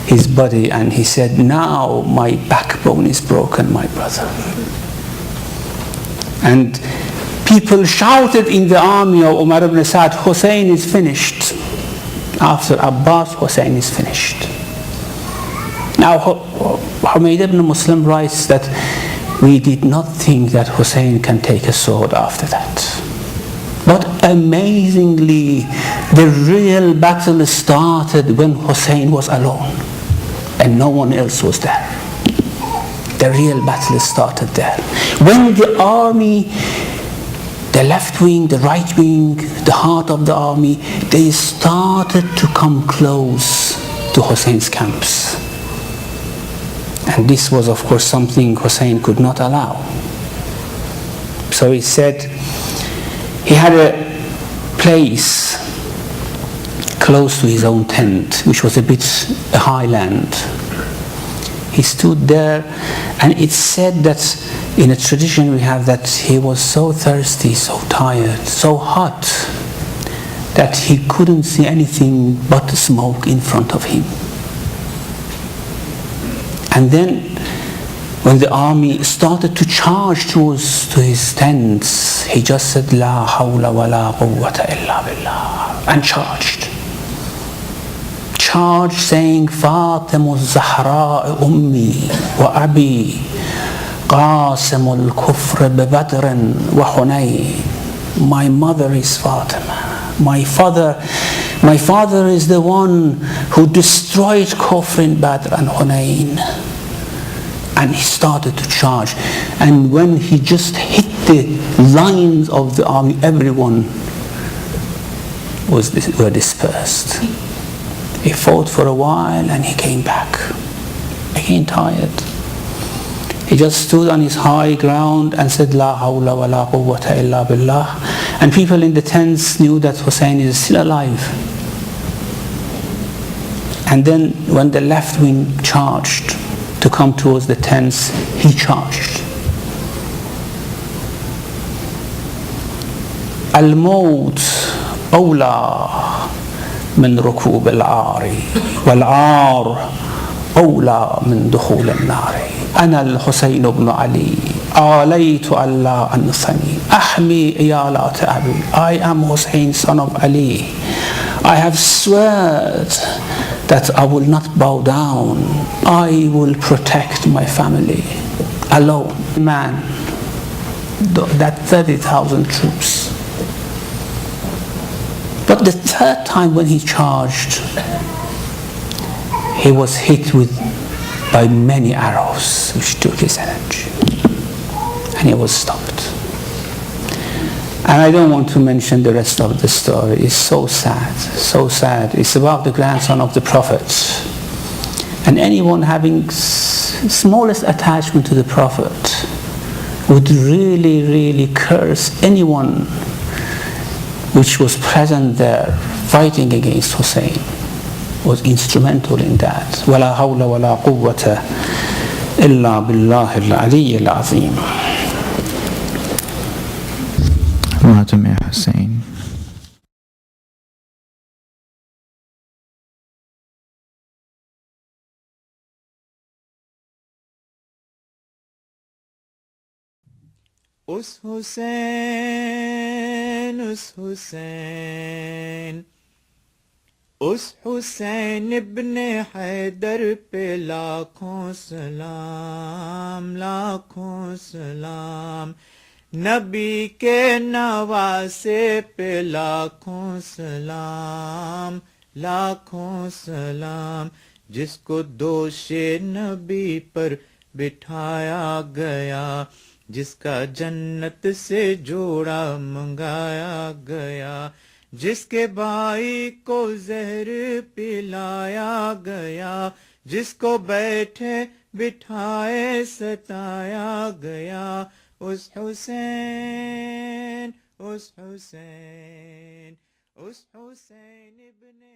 his body and he said, now my backbone is broken, my brother. And people shouted in the army of Umar ibn Sa'd, Hussein is finished. After Abbas, Hussein is finished. Now, Humayd ibn Muslim writes that we did not think that Hussein can take a sword after that. But amazingly, the real battle started when Hussein was alone and no one else was there. The real battle started there. When the army, the left wing, the right wing, the heart of the army, they started to come close to Hussein's camps. And this was, of course, something Hussein could not allow. So he said, he had a place close to his own tent, which was a highland. He stood there, and it's said that in a tradition we have that he was so thirsty, so tired, so hot, that he couldn't see anything but smoke in front of him. And then when the army started to charge towards to his tents, he just said, La hawla wa la quwwata illa billah, and charged. Charged, saying, Fatimu Zahra ummi wa abi, Qasim al-kufr bi Badrin wa Hunayn. My mother is Fatima. My father is the one who destroyed Kufr in Badr and Hunayn. And he started to charge. And when he just hit the lines of the army, everyone were dispersed. He fought for a while and he came back, again tired. He just stood on his high ground and said, La hawla wa la quwwata illa billah. And people in the tents knew that Hussein is still alive. And then when the left wing charged to come towards the tents, he charged. Al-Maut awla min rukub al-aari wal-aar awla min dukhul al-nari. Ana al-Husayn ibn Ali alaytu Allah anthani ahmi iyalat abi. I am Hussein, son of Ali. I have sworn that I will not bow down. I will protect my family alone. Man, that 30,000 troops. But the third time when he charged, he was hit by many arrows which took his energy. And he was stopped. And I don't want to mention the rest of the story. It's so sad, so sad. It's about the grandson of the Prophet. And anyone having smallest attachment to the Prophet would really, really curse anyone which was present there fighting against Hussein, was instrumental in that. وَلَا حَوْلَ وَلَا قُوَّةَ إِلَّا بِاللَّهِ الْعَلِيِّ الْعَظِيمِ. Matum ya Hussein. Us Hussein, Us Hussein, Us Hussein ibn Haidar pe लाखों सलाम, लाखों सलाम. नबी के नवासे पे लाखों सलाम, लाखों सलाम. जिसको दोषे नबी पर बिठाया गया, जिसका जन्नत से जोड़ा मंगाया गया, जिसके भाई को जहर पिलाया गया, जिसको बैठे बिठाए सताया गया. उस हुसैन, उस हुसैन, उस हुसैन इब्ने